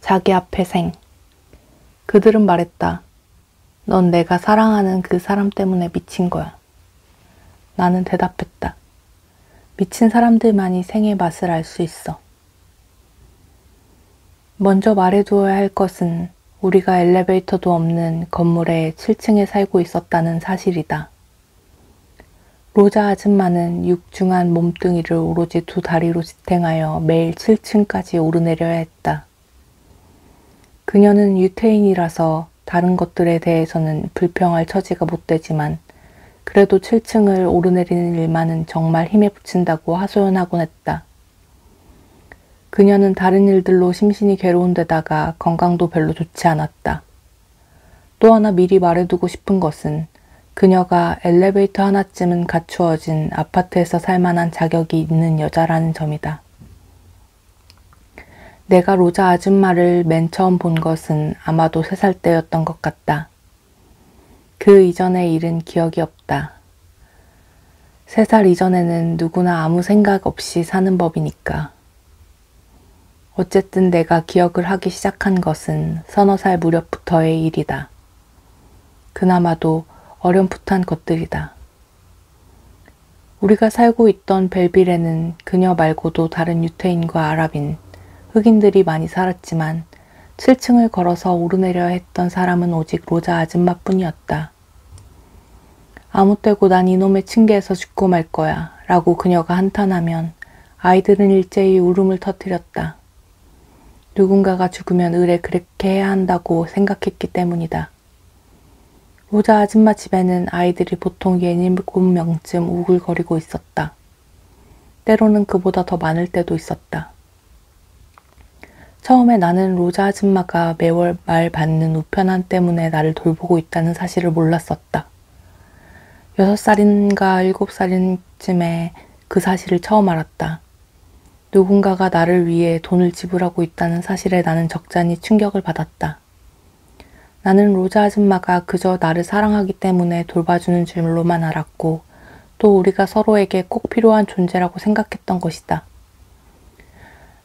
자기 앞에 생. 그들은 말했다. 넌 내가 사랑하는 그 사람 때문에 미친 거야. 나는 대답했다. 미친 사람들만이 생의 맛을 알 수 있어. 먼저 말해두어야 할 것은 우리가 엘리베이터도 없는 건물의 7층에 살고 있었다는 사실이다. 로자 아줌마는 육중한 몸뚱이를 오로지 두 다리로 지탱하여 매일 7층까지 오르내려야 했다. 그녀는 유태인이라서 다른 것들에 대해서는 불평할 처지가 못 되지만 그래도 7층을 오르내리는 일만은 정말 힘에 부친다고 하소연하곤 했다. 그녀는 다른 일들로 심신이 괴로운 데다가 건강도 별로 좋지 않았다. 또 하나 미리 말해두고 싶은 것은 그녀가 엘리베이터 하나쯤은 갖추어진 아파트에서 살만한 자격이 있는 여자라는 점이다. 내가 로자 아줌마를 맨 처음 본 것은 아마도 3살 때였던 것 같다. 그 이전의 일은 기억이 없다. 3살 이전에는 누구나 아무 생각 없이 사는 법이니까. 어쨌든 내가 기억을 하기 시작한 것은 서너 살 무렵부터의 일이다. 그나마도 어렴풋한 것들이다. 우리가 살고 있던 벨빌에는 그녀 말고도 다른 유태인과 아랍인, 흑인들이 많이 살았지만 7층을 걸어서 오르내려 했던 사람은 오직 로자 아줌마뿐이었다. 아무 때고 난 이놈의 층계에서 죽고 말 거야 라고 그녀가 한탄하면 아이들은 일제히 울음을 터뜨렸다. 누군가가 죽으면 의뢰 그렇게 해야 한다고 생각했기 때문이다. 로자 아줌마 집에는 아이들이 보통 6~7명쯤 우글거리고 있었다. 때로는 그보다 더 많을 때도 있었다. 처음에 나는 로자 아줌마가 매월 말 받는 우편함 때문에 나를 돌보고 있다는 사실을 몰랐었다. 6살인가 7살쯤에 그 사실을 처음 알았다. 누군가가 나를 위해 돈을 지불하고 있다는 사실에 나는 적잖이 충격을 받았다. 나는 로자 아줌마가 그저 나를 사랑하기 때문에 돌봐주는 줄로만 알았고 또 우리가 서로에게 꼭 필요한 존재라고 생각했던 것이다.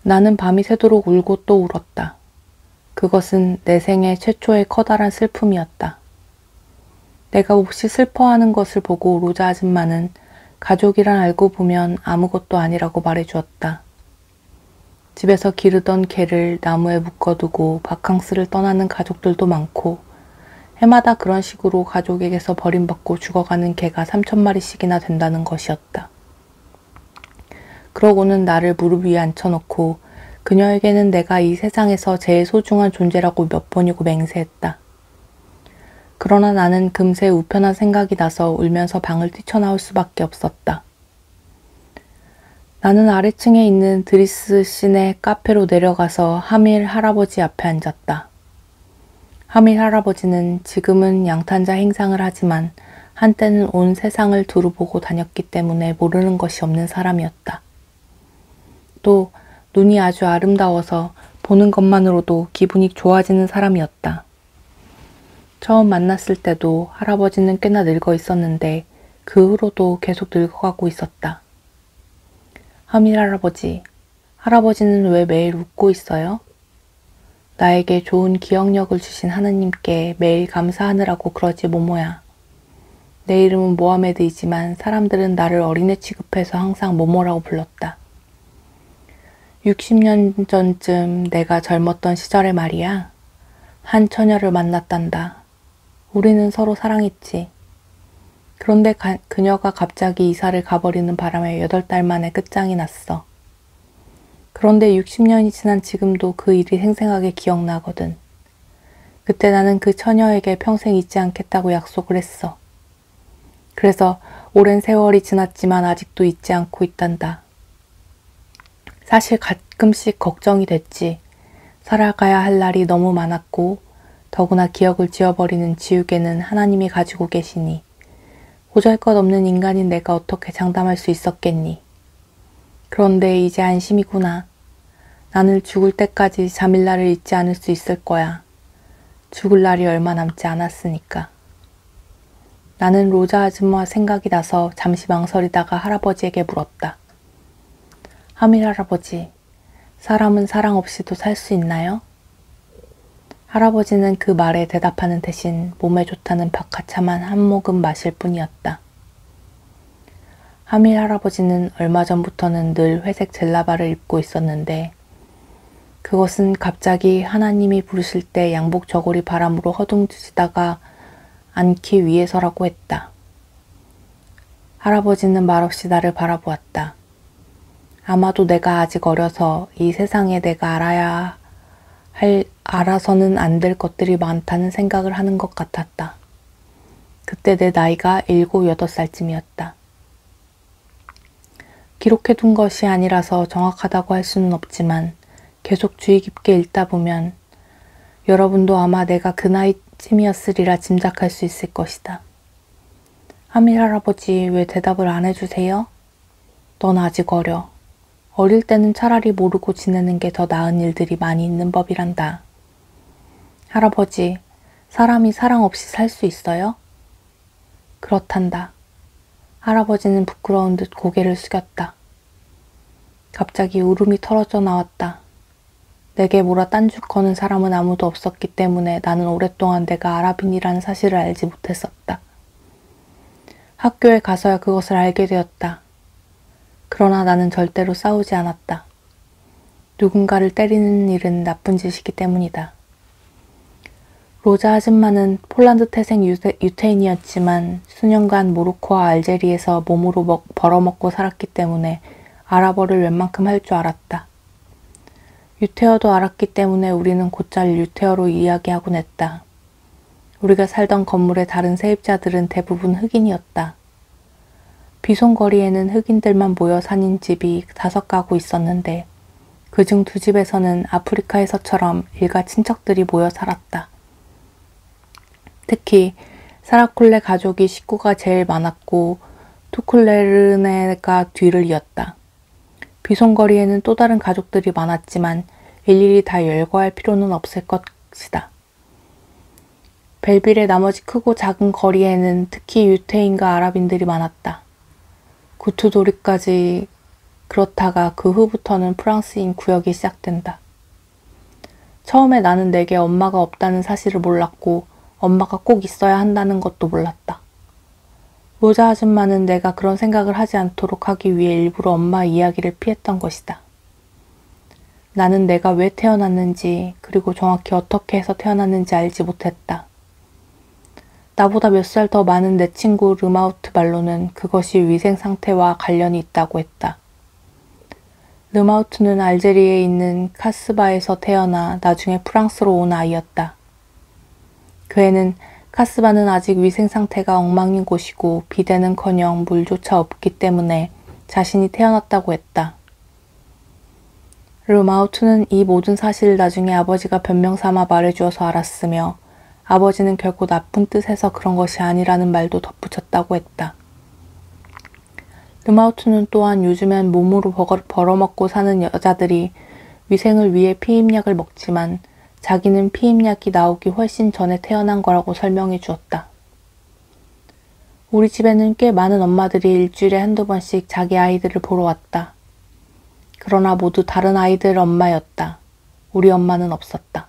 나는 밤이 새도록 울고 또 울었다. 그것은 내 생애 최초의 커다란 슬픔이었다. 내가 몹시 슬퍼하는 것을 보고 로자 아줌마는 가족이란 알고 보면 아무것도 아니라고 말해주었다. 집에서 기르던 개를 나무에 묶어두고 바캉스를 떠나는 가족들도 많고 해마다 그런 식으로 가족에게서 버림받고 죽어가는 개가 3,000마리씩이나 된다는 것이었다. 그러고는 나를 무릎 위에 앉혀놓고 그녀에게는 내가 이 세상에서 제일 소중한 존재라고 몇 번이고 맹세했다. 그러나 나는 금세 우편한 생각이 나서 울면서 방을 뛰쳐나올 수밖에 없었다. 나는 아래층에 있는 드리스 시내 카페로 내려가서 하밀 할아버지 앞에 앉았다. 하밀 할아버지는 지금은 양탄자 행상을 하지만 한때는 온 세상을 두루보고 다녔기 때문에 모르는 것이 없는 사람이었다. 또 눈이 아주 아름다워서 보는 것만으로도 기분이 좋아지는 사람이었다. 처음 만났을 때도 할아버지는 꽤나 늙어 있었는데 그 후로도 계속 늙어가고 있었다. 하밀 할아버지, 할아버지는 왜 매일 웃고 있어요? 나에게 좋은 기억력을 주신 하느님께 매일 감사하느라고 그러지 모모야. 내 이름은 모하메드이지만 사람들은 나를 어린애 취급해서 항상 모모라고 불렀다. 60년 전쯤 내가 젊었던 시절에 말이야. 한 처녀를 만났단다. 우리는 서로 사랑했지. 그런데 그녀가 갑자기 이사를 가버리는 바람에 8달 만에 끝장이 났어. 그런데 60년이 지난 지금도 그 일이 생생하게 기억나거든. 그때 나는 그 처녀에게 평생 잊지 않겠다고 약속을 했어. 그래서 오랜 세월이 지났지만 아직도 잊지 않고 있단다. 사실 가끔씩 걱정이 됐지. 살아가야 할 날이 너무 많았고 더구나 기억을 지워버리는 지우개는 하나님이 가지고 계시니 보잘것없는 인간인 내가 어떻게 장담할 수 있었겠니. 그런데 이제 안심이구나. 나는 죽을 때까지 자밀라를 잊지 않을 수 있을 거야. 죽을 날이 얼마 남지 않았으니까. 나는 로자 아줌마 생각이 나서 잠시 망설이다가 할아버지에게 물었다. 하밀 할아버지, 사람은 사랑 없이도 살 수 있나요? 할아버지는 그 말에 대답하는 대신 몸에 좋다는 박하차만 한 모금 마실 뿐이었다. 하밀 할아버지는 얼마 전부터는 늘 회색 젤라바를 입고 있었는데 그것은 갑자기 하나님이 부르실 때 양복 저고리 바람으로 허둥지다가 앉기 위해서라고 했다. 할아버지는 말없이 나를 바라보았다. 아마도 내가 아직 어려서 이 세상에 내가 알아서는 안 될 것들이 많다는 생각을 하는 것 같았다. 그때 내 나이가 7, 8살쯤이었다. 기록해둔 것이 아니라서 정확하다고 할 수는 없지만 계속 주의 깊게 읽다 보면 여러분도 아마 내가 그 나이쯤이었으리라 짐작할 수 있을 것이다. 하밀 할아버지 왜 대답을 안 해주세요? 넌 아직 어려. 어릴 때는 차라리 모르고 지내는 게 더 나은 일들이 많이 있는 법이란다. 할아버지, 사람이 사랑 없이 살 수 있어요? 그렇단다. 할아버지는 부끄러운 듯 고개를 숙였다. 갑자기 울음이 털어져 나왔다. 내게 몰아 딴죽 거는 사람은 아무도 없었기 때문에 나는 오랫동안 내가 아랍인이라는 사실을 알지 못했었다. 학교에 가서야 그것을 알게 되었다. 그러나 나는 절대로 싸우지 않았다. 누군가를 때리는 일은 나쁜 짓이기 때문이다. 로자 아줌마는 폴란드 태생 유태인이었지만 수년간 모로코와 알제리에서 몸으로 벌어먹고 살았기 때문에 아랍어를 웬만큼 할 줄 알았다. 유태어도 알았기 때문에 우리는 곧잘 유태어로 이야기하곤 했다. 우리가 살던 건물의 다른 세입자들은 대부분 흑인이었다. 비송거리에는 흑인들만 모여 사는 집이 5가구 있었는데 그중 2집에서는 아프리카에서처럼 일가 친척들이 모여 살았다. 특히 사라콜레 가족이 식구가 제일 많았고 투쿨레르네가 뒤를 이었다. 비송거리에는 또 다른 가족들이 많았지만 일일이 다 열거할 필요는 없을 것이다. 벨빌의 나머지 크고 작은 거리에는 특히 유태인과 아랍인들이 많았다. 구투도리까지 그렇다가 그 후부터는 프랑스인 구역이 시작된다. 처음에 나는 내게 엄마가 없다는 사실을 몰랐고 엄마가 꼭 있어야 한다는 것도 몰랐다. 로자 아줌마는 내가 그런 생각을 하지 않도록 하기 위해 일부러 엄마 이야기를 피했던 것이다. 나는 내가 왜 태어났는지 그리고 정확히 어떻게 해서 태어났는지 알지 못했다. 나보다 몇 살 더 많은 내 친구 르마우트 말로는 그것이 위생 상태와 관련이 있다고 했다. 르마우트는 알제리에 있는 카스바에서 태어나 나중에 프랑스로 온 아이였다. 그 애는 카스바는 아직 위생 상태가 엉망인 곳이고 비데는커녕 물조차 없기 때문에 자신이 태어났다고 했다. 르마우트는 이 모든 사실을 나중에 아버지가 변명삼아 말해주어서 알았으며 아버지는 결코 나쁜 뜻에서 그런 것이 아니라는 말도 덧붙였다고 했다. 르마우트는 또한 요즘엔 몸으로 벌어먹고 사는 여자들이 위생을 위해 피임약을 먹지만 자기는 피임약이 나오기 훨씬 전에 태어난 거라고 설명해 주었다. 우리 집에는 꽤 많은 엄마들이 일주일에 한두 번씩 자기 아이들을 보러 왔다. 그러나 모두 다른 아이들 엄마였다. 우리 엄마는 없었다.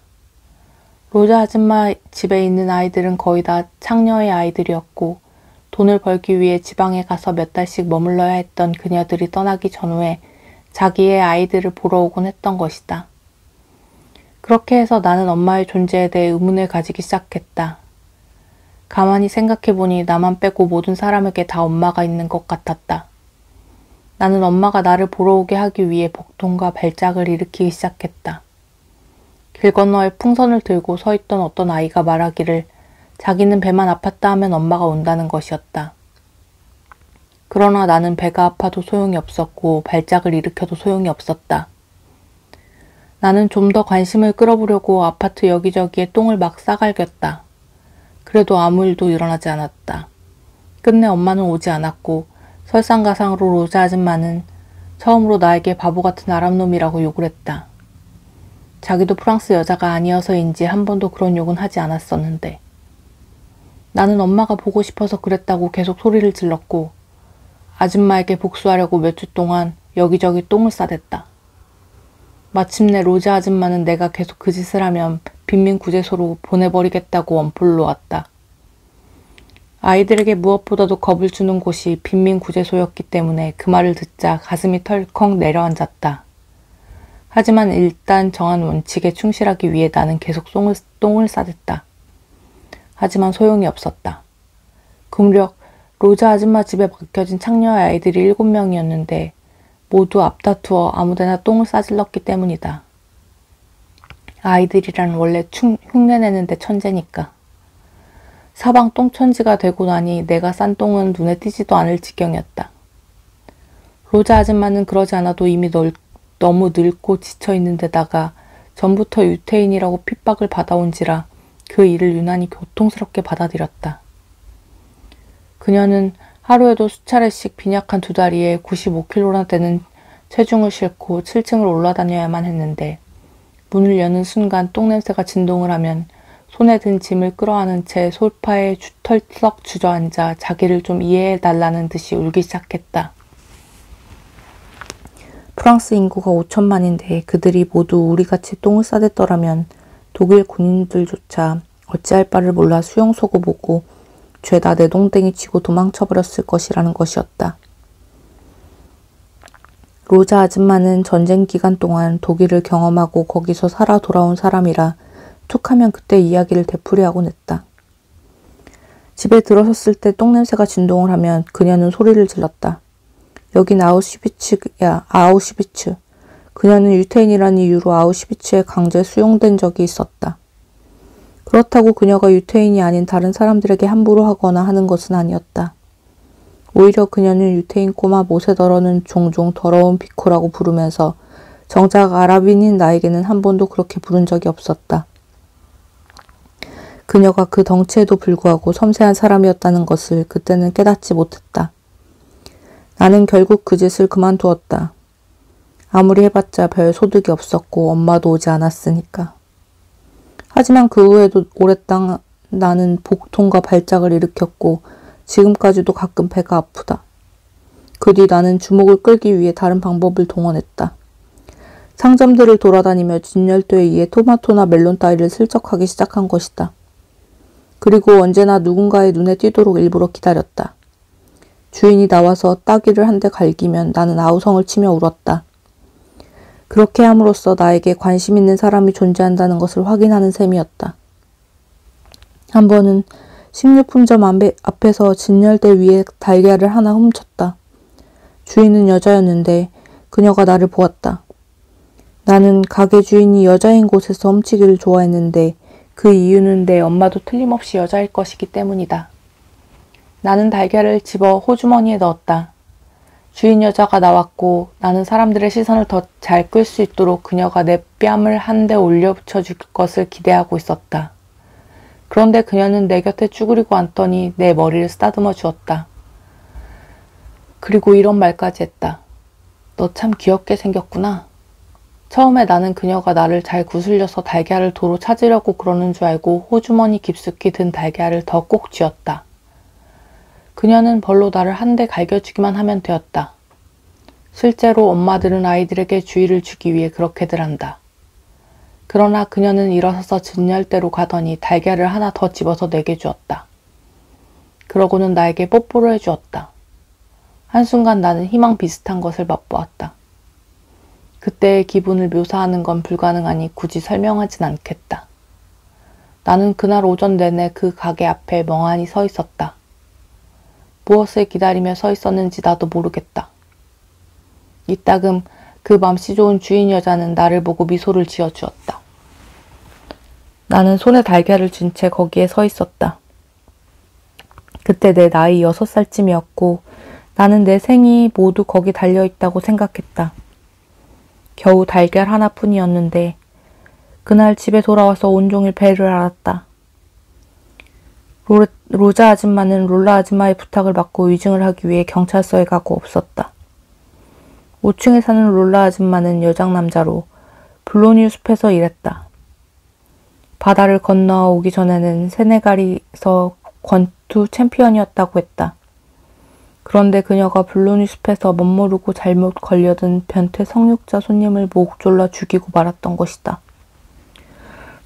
로자 아줌마 집에 있는 아이들은 거의 다 창녀의 아이들이었고 돈을 벌기 위해 지방에 가서 몇 달씩 머물러야 했던 그녀들이 떠나기 전후에 자기의 아이들을 보러 오곤 했던 것이다. 그렇게 해서 나는 엄마의 존재에 대해 의문을 가지기 시작했다. 가만히 생각해보니 나만 빼고 모든 사람에게 다 엄마가 있는 것 같았다. 나는 엄마가 나를 보러 오게 하기 위해 복통과 발작을 일으키기 시작했다. 길 건너에 풍선을 들고 서 있던 어떤 아이가 말하기를 자기는 배만 아팠다 하면 엄마가 온다는 것이었다. 그러나 나는 배가 아파도 소용이 없었고 발작을 일으켜도 소용이 없었다. 나는 좀 더 관심을 끌어보려고 아파트 여기저기에 똥을 막 싸갈겼다. 그래도 아무 일도 일어나지 않았다. 끝내 엄마는 오지 않았고 설상가상으로 로자 아줌마는 처음으로 나에게 바보 같은 아랍놈이라고 욕을 했다. 자기도 프랑스 여자가 아니어서인지 한 번도 그런 욕은 하지 않았었는데 나는 엄마가 보고 싶어서 그랬다고 계속 소리를 질렀고 아줌마에게 복수하려고 몇 주 동안 여기저기 똥을 싸댔다. 마침내 로자 아줌마는 내가 계속 그 짓을 하면 빈민구제소로 보내버리겠다고 원포를 놓았다. 아이들에게 무엇보다도 겁을 주는 곳이 빈민구제소였기 때문에 그 말을 듣자 가슴이 털컥 내려앉았다. 하지만 일단 정한 원칙에 충실하기 위해 나는 계속 똥을 싸댔다. 하지만 소용이 없었다. 그 무렵 로자 아줌마 집에 맡겨진 창녀 아이들이 7명이었는데 모두 앞다투어 아무데나 똥을 싸질렀기 때문이다. 아이들이란 원래 흉내내는데 천재니까. 사방 똥천지가 되고 나니 내가 싼 똥은 눈에 띄지도 않을 지경이었다. 로자 아줌마는 그러지 않아도 이미 너무 늙고 지쳐있는 데다가 전부터 유태인이라고 핍박을 받아온지라 그 일을 유난히 고통스럽게 받아들였다. 그녀는 하루에도 수차례씩 빈약한 두 다리에 95kg나 되는 체중을 싣고 7층을 올라다녀야만 했는데 문을 여는 순간 똥냄새가 진동을 하면 손에 든 짐을 끌어안은 채 소파에 털썩 주저앉아 자기를 좀 이해해달라는 듯이 울기 시작했다. 프랑스 인구가 5천만인데 그들이 모두 우리같이 똥을 싸댔더라면 독일 군인들조차 어찌할 바를 몰라 수용소고 보고 죄다 내동댕이 치고 도망쳐버렸을 것이라는 것이었다. 로자 아줌마는 전쟁 기간 동안 독일을 경험하고 거기서 살아 돌아온 사람이라 툭하면 그때 이야기를 되풀이하곤 했다. 집에 들어섰을 때 똥냄새가 진동을 하면 그녀는 소리를 질렀다. 여긴 아우슈비츠야, 아우슈비츠. 그녀는 유태인이라는 이유로 아우슈비츠에 강제 수용된 적이 있었다. 그렇다고 그녀가 유태인이 아닌 다른 사람들에게 함부로 하거나 하는 것은 아니었다. 오히려 그녀는 유태인 꼬마 모세더러는 종종 더러운 비코라고 부르면서 정작 아랍인인 나에게는 한 번도 그렇게 부른 적이 없었다. 그녀가 그 덩치에도 불구하고 섬세한 사람이었다는 것을 그때는 깨닫지 못했다. 나는 결국 그 짓을 그만두었다. 아무리 해봤자 별 소득이 없었고 엄마도 오지 않았으니까. 하지만 그 후에도 오랫동안 나는 복통과 발작을 일으켰고 지금까지도 가끔 배가 아프다. 그 뒤 나는 주목을 끌기 위해 다른 방법을 동원했다. 상점들을 돌아다니며 진열대에 의해 토마토나 멜론 따위를 슬쩍 하기 시작한 것이다. 그리고 언제나 누군가의 눈에 띄도록 일부러 기다렸다. 주인이 나와서 따귀를 한 대 갈기면 나는 아우성을 치며 울었다. 그렇게 함으로써 나에게 관심 있는 사람이 존재한다는 것을 확인하는 셈이었다. 한 번은 식료품점 앞에서 진열대 위에 달걀을 하나 훔쳤다. 주인은 여자였는데 그녀가 나를 보았다. 나는 가게 주인이 여자인 곳에서 훔치기를 좋아했는데 그 이유는 내 엄마도 틀림없이 여자일 것이기 때문이다. 나는 달걀을 집어 호주머니에 넣었다. 주인 여자가 나왔고 나는 사람들의 시선을 더 잘 끌 수 있도록 그녀가 내 뺨을 한 대 올려 붙여줄 것을 기대하고 있었다. 그런데 그녀는 내 곁에 쭈그리고 앉더니 내 머리를 쓰다듬어 주었다. 그리고 이런 말까지 했다. 너 참 귀엽게 생겼구나. 처음에 나는 그녀가 나를 잘 구슬려서 달걀을 도로 찾으려고 그러는 줄 알고 호주머니 깊숙이 든 달걀을 더 꼭 쥐었다. 그녀는 벌로 나를 한 대 갈겨주기만 하면 되었다. 실제로 엄마들은 아이들에게 주의를 주기 위해 그렇게들 한다. 그러나 그녀는 일어서서 진열대로 가더니 달걀을 하나 더 집어서 내게 주었다. 그러고는 나에게 뽀뽀를 해주었다. 한순간 나는 희망 비슷한 것을 맛보았다. 그때의 기분을 묘사하는 건 불가능하니 굳이 설명하진 않겠다. 나는 그날 오전 내내 그 가게 앞에 멍하니 서 있었다. 무엇을 기다리며 서 있었는지 나도 모르겠다. 이따금 그 맘씨 좋은 주인 여자는 나를 보고 미소를 지어주었다. 나는 손에 달걀을 쥔 채 거기에 서 있었다. 그때 내 나이 6살쯤이었고 나는 내 생이 모두 거기 달려있다고 생각했다. 겨우 달걀 하나뿐이었는데 그날 집에 돌아와서 온종일 배를 앓았다. 로자 아줌마는 롤라 아줌마의 부탁을 받고 위증을 하기 위해 경찰서에 가고 없었다. 5층에 사는 롤라 아줌마는 여장남자로 블로니우 숲에서 일했다. 바다를 건너 오기 전에는 세네갈에서 권투 챔피언이었다고 했다. 그런데 그녀가 불로니 숲에서 멋모르고 잘못 걸려든 변태 성육자 손님을 목 졸라 죽이고 말았던 것이다.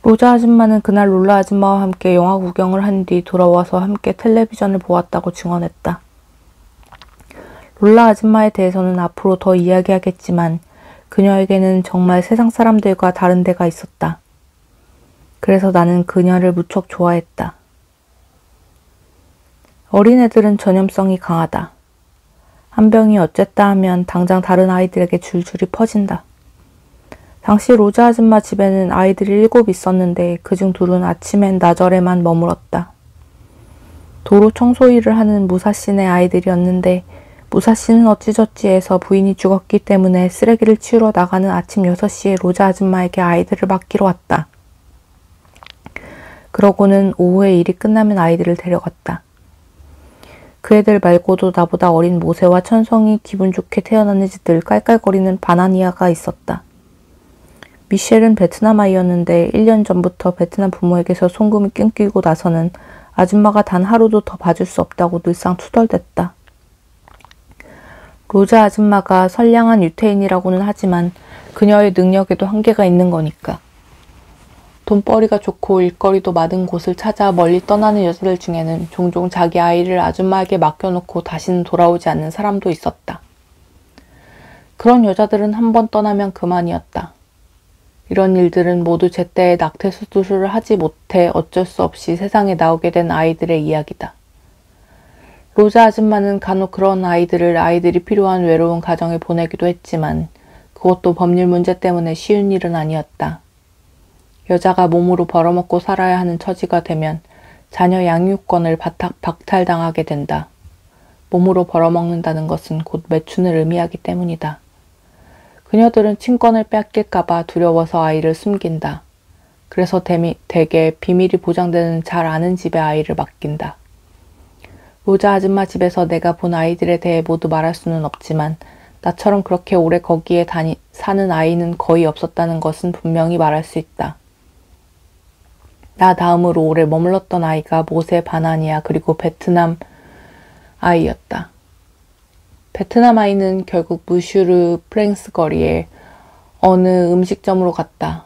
로자 아줌마는 그날 롤라 아줌마와 함께 영화 구경을 한 뒤 돌아와서 함께 텔레비전을 보았다고 증언했다. 롤라 아줌마에 대해서는 앞으로 더 이야기하겠지만 그녀에게는 정말 세상 사람들과 다른 데가 있었다. 그래서 나는 그녀를 무척 좋아했다. 어린애들은 전염성이 강하다. 한 병이 어쨌다 하면 당장 다른 아이들에게 줄줄이 퍼진다. 당시 로자 아줌마 집에는 아이들이 7 있었는데 그중 2은 아침엔 나절에만 머물었다. 도로 청소 일을 하는 무사씨네 아이들이었는데 무사씨는 어찌저찌 해서 부인이 죽었기 때문에 쓰레기를 치우러 나가는 아침 6시에 로자 아줌마에게 아이들을 맡기러 왔다. 그러고는 오후에 일이 끝나면 아이들을 데려갔다. 그 애들 말고도 나보다 어린 모세와 천성이 기분 좋게 태어났는지 늘 깔깔거리는 바나니아가 있었다. 미셸은 베트남 아이였는데 1년 전부터 베트남 부모에게서 송금이 끊기고 나서는 아줌마가 단 하루도 더 봐줄 수 없다고 늘상 투덜댔다. 로자 아줌마가 선량한 유태인이라고는 하지만 그녀의 능력에도 한계가 있는 거니까. 돈벌이가 좋고 일거리도 많은 곳을 찾아 멀리 떠나는 여자들 중에는 종종 자기 아이를 아줌마에게 맡겨놓고 다시는 돌아오지 않는 사람도 있었다. 그런 여자들은 한 번 떠나면 그만이었다. 이런 일들은 모두 제때에 낙태 수술을 하지 못해 어쩔 수 없이 세상에 나오게 된 아이들의 이야기다. 로자 아줌마는 간혹 그런 아이들이 필요한 외로운 가정에 보내기도 했지만 그것도 법률 문제 때문에 쉬운 일은 아니었다. 여자가 몸으로 벌어먹고 살아야 하는 처지가 되면 자녀 양육권을 박탈당하게 된다. 몸으로 벌어먹는다는 것은 곧 매춘을 의미하기 때문이다. 그녀들은 친권을 뺏길까봐 두려워서 아이를 숨긴다. 그래서 대개 비밀이 보장되는 잘 아는 집에 아이를 맡긴다. 로자 아줌마 집에서 내가 본 아이들에 대해 모두 말할 수는 없지만 나처럼 그렇게 오래 거기에 사는 아이는 거의 없었다는 것은 분명히 말할 수 있다. 나 다음으로 오래 머물렀던 아이가 모세 바나니아 그리고 베트남 아이였다. 베트남 아이는 결국 무슈르 프랭스 거리에 어느 음식점으로 갔다.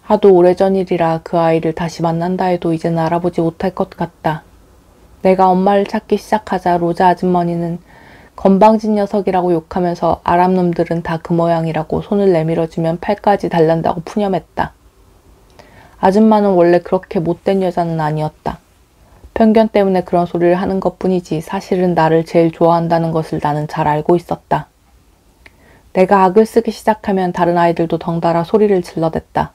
하도 오래전 일이라 그 아이를 다시 만난다 해도 이제는 알아보지 못할 것 같다. 내가 엄마를 찾기 시작하자 로자 아주머니는 건방진 녀석이라고 욕하면서 아랍 놈들은 다 그 모양이라고 손을 내밀어주면 팔까지 달란다고 푸념했다. 아줌마는 원래 그렇게 못된 여자는 아니었다. 편견 때문에 그런 소리를 하는 것뿐이지 사실은 나를 제일 좋아한다는 것을 나는 잘 알고 있었다. 내가 악을 쓰기 시작하면 다른 아이들도 덩달아 소리를 질러댔다.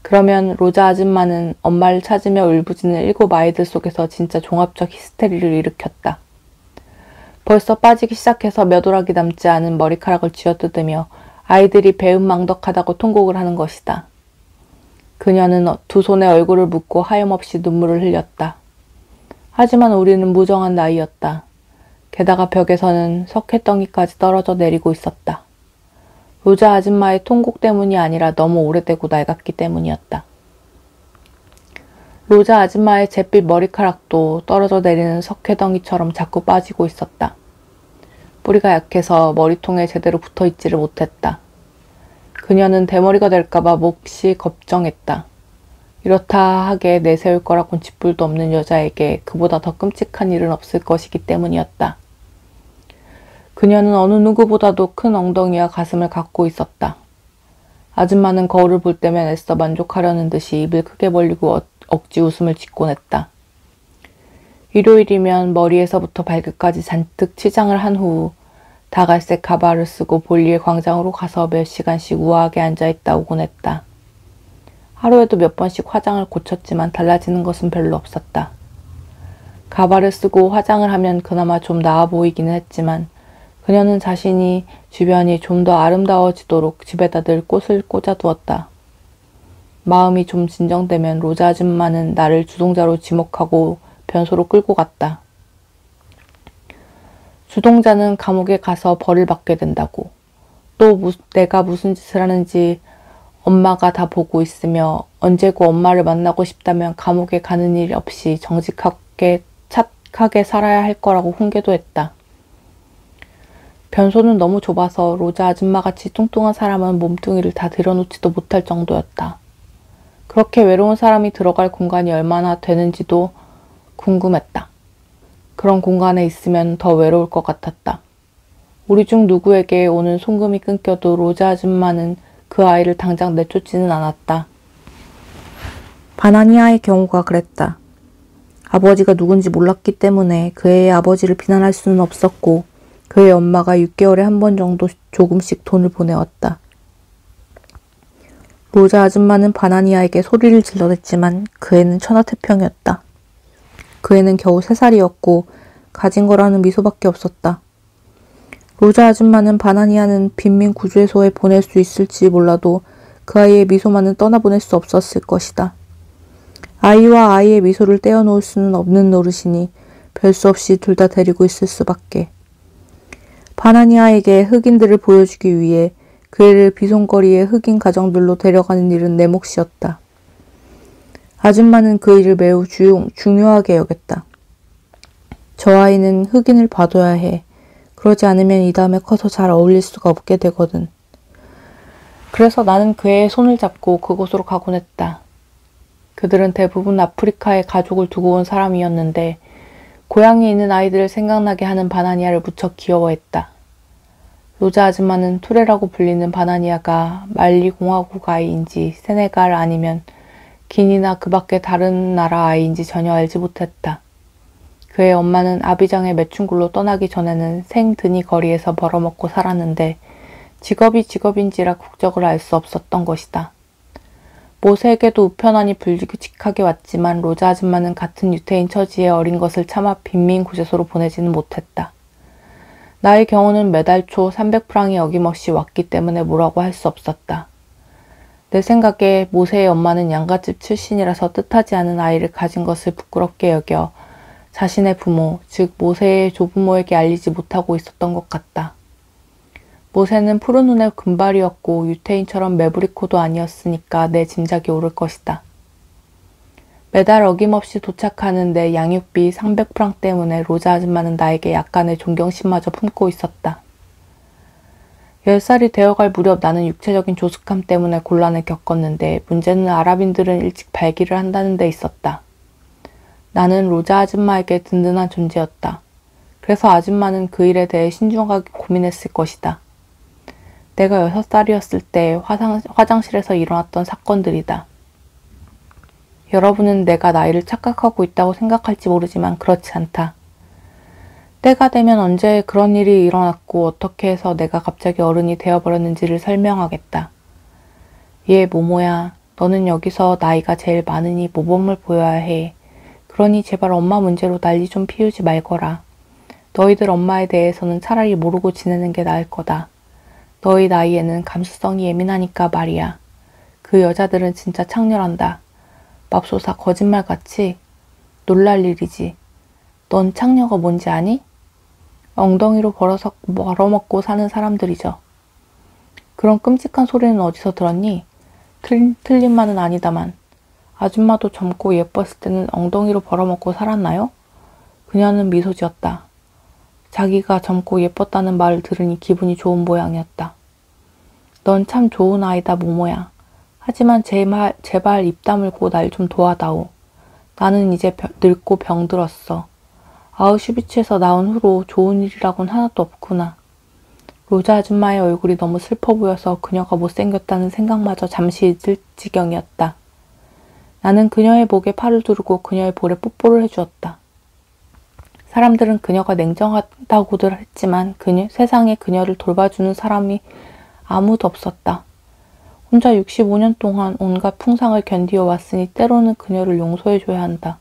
그러면 로자 아줌마는 엄마를 찾으며 울부짖는 7 아이들 속에서 진짜 종합적 히스테리를 일으켰다. 벌써 빠지기 시작해서 몇 오락이 남지 않은 머리카락을 쥐어뜯으며 아이들이 배은망덕하다고 통곡을 하는 것이다. 그녀는 2 손에 얼굴을 묻고 하염없이 눈물을 흘렸다. 하지만 우리는 무정한 나이였다. 게다가 벽에서는 석회덩이까지 떨어져 내리고 있었다. 로자 아줌마의 통곡 때문이 아니라 너무 오래되고 낡았기 때문이었다. 로자 아줌마의 잿빛 머리카락도 떨어져 내리는 석회덩이처럼 자꾸 빠지고 있었다. 뿌리가 약해서 머리통에 제대로 붙어있지를 못했다. 그녀는 대머리가 될까봐 몹시 걱정했다. 이렇다 하게 내세울 거라곤 쥐뿔도 없는 여자에게 그보다 더 끔찍한 일은 없을 것이기 때문이었다. 그녀는 어느 누구보다도 큰 엉덩이와 가슴을 갖고 있었다. 아줌마는 거울을 볼 때면 애써 만족하려는 듯이 입을 크게 벌리고 억지 웃음을 짓곤 했다. 일요일이면 머리에서부터 발끝까지 잔뜩 치장을 한 후 다갈색 가발을 쓰고 볼리의 광장으로 가서 몇 시간씩 우아하게 앉아있다 오곤 했다. 하루에도 몇 번씩 화장을 고쳤지만 달라지는 것은 별로 없었다. 가발을 쓰고 화장을 하면 그나마 좀 나아 보이기는 했지만 그녀는 자신이 주변이 좀 더 아름다워지도록 집에다 늘 꽃을 꽂아두었다. 마음이 좀 진정되면 로자 아줌마는 나를 주동자로 지목하고 변소로 끌고 갔다. 주동자는 감옥에 가서 벌을 받게 된다고. 또 내가 무슨 짓을 하는지 엄마가 다 보고 있으며 언제고 엄마를 만나고 싶다면 감옥에 가는 일 없이 정직하게 착하게 살아야 할 거라고 훈계도 했다. 변소는 너무 좁아서 로자 아줌마같이 뚱뚱한 사람은 몸뚱이를 다 들여놓지도 못할 정도였다. 그렇게 외로운 사람이 들어갈 공간이 얼마나 되는지도 궁금했다. 그런 공간에 있으면 더 외로울 것 같았다. 우리 중 누구에게 오는 송금이 끊겨도 로자 아줌마는 그 아이를 당장 내쫓지는 않았다. 바나니아의 경우가 그랬다. 아버지가 누군지 몰랐기 때문에 그 애의 아버지를 비난할 수는 없었고 그의 엄마가 6개월에 한 번 정도 조금씩 돈을 보내왔다. 로자 아줌마는 바나니아에게 소리를 질러댔지만 그 애는 천하태평이었다. 그 애는 겨우 3살이었고 가진 거라는 미소밖에 없었다. 로자 아줌마는 바나니아는 빈민구조소에 보낼 수 있을지 몰라도 그 아이의 미소만은 떠나보낼 수 없었을 것이다. 아이와 아이의 미소를 떼어놓을 수는 없는 노릇이니 별 수 없이 둘 다 데리고 있을 수밖에. 바나니아에게 흑인들을 보여주기 위해 그 애를 비송거리의 흑인 가정들로 데려가는 일은 내 몫이었다. 아줌마는 그 일을 매우 중요하게 여겼다. 저 아이는 흑인을 봐둬야 해. 그러지 않으면 이 다음에 커서 잘 어울릴 수가 없게 되거든. 그래서 나는 그 애의 손을 잡고 그곳으로 가곤 했다. 그들은 대부분 아프리카에 가족을 두고 온 사람이었는데 고향에 있는 아이들을 생각나게 하는 바나니아를 무척 귀여워했다. 로자 아줌마는 투레라고 불리는 바나니아가 말리 공화국 아이인지 세네갈 아니면 기니나 그 밖의 다른 나라 아이인지 전혀 알지 못했다. 그의 엄마는 아비장의 매춘굴로 떠나기 전에는 생드니 거리에서 벌어먹고 살았는데 직업이 직업인지라 국적을 알 수 없었던 것이다. 모세에게도 우편안이 불규칙하게 왔지만 로자 아줌마는 같은 유태인 처지의 어린 것을 차마 빈민구제소로 보내지는 못했다. 나의 경우는 매달 초 300프랑이 어김없이 왔기 때문에 뭐라고 할 수 없었다. 내 생각에 모세의 엄마는 양갓집 출신이라서 뜻하지 않은 아이를 가진 것을 부끄럽게 여겨 자신의 부모, 즉 모세의 조부모에게 알리지 못하고 있었던 것 같다. 모세는 푸른 눈의 금발이었고 유태인처럼 매부리코도 아니었으니까 내 짐작이 옳을 것이다. 매달 어김없이 도착하는 내 양육비 300프랑 때문에 로자 아줌마는 나에게 약간의 존경심마저 품고 있었다. 10살이 되어갈 무렵 나는 육체적인 조숙함 때문에 곤란을 겪었는데 문제는 아랍인들은 일찍 발기를 한다는 데 있었다. 나는 로자 아줌마에게 든든한 존재였다. 그래서 아줌마는 그 일에 대해 신중하게 고민했을 것이다. 내가 6살이었을 때 화장실에서 일어났던 사건들이다. 여러분은 내가 나이를 착각하고 있다고 생각할지 모르지만 그렇지 않다. 때가 되면 언제 그런 일이 일어났고 어떻게 해서 내가 갑자기 어른이 되어버렸는지를 설명하겠다. 얘 모모야, 너는 여기서 나이가 제일 많으니 모범을 보여야 해. 그러니 제발 엄마 문제로 난리 좀 피우지 말거라. 너희들 엄마에 대해서는 차라리 모르고 지내는 게 나을 거다. 너희 나이에는 감수성이 예민하니까 말이야. 그 여자들은 진짜 창렬한다. 맙소사 거짓말같이 놀랄 일이지. 넌 창녀가 뭔지 아니? 엉덩이로 벌어먹고 사는 사람들이죠. 그런 끔찍한 소리는 어디서 들었니? 틀린 말은 아니다만 아줌마도 젊고 예뻤을 때는 엉덩이로 벌어먹고 살았나요? 그녀는 미소 지었다. 자기가 젊고 예뻤다는 말을 들으니 기분이 좋은 모양이었다. 넌 참 좋은 아이다 모모야. 하지만 제발 입 다물고 날 좀 도와다오. 나는 이제 늙고 병들었어. 아우슈비츠에서 나온 후로 좋은 일이라곤 하나도 없구나. 로자 아줌마의 얼굴이 너무 슬퍼 보여서 그녀가 못생겼다는 생각마저 잠시 잊을 지경이었다. 나는 그녀의 목에 팔을 두르고 그녀의 볼에 뽀뽀를 해주었다. 사람들은 그녀가 냉정하다고들 했지만 세상에 그녀를 돌봐주는 사람이 아무도 없었다. 혼자 65년 동안 온갖 풍상을 견디어 왔으니 때로는 그녀를 용서해줘야 한다.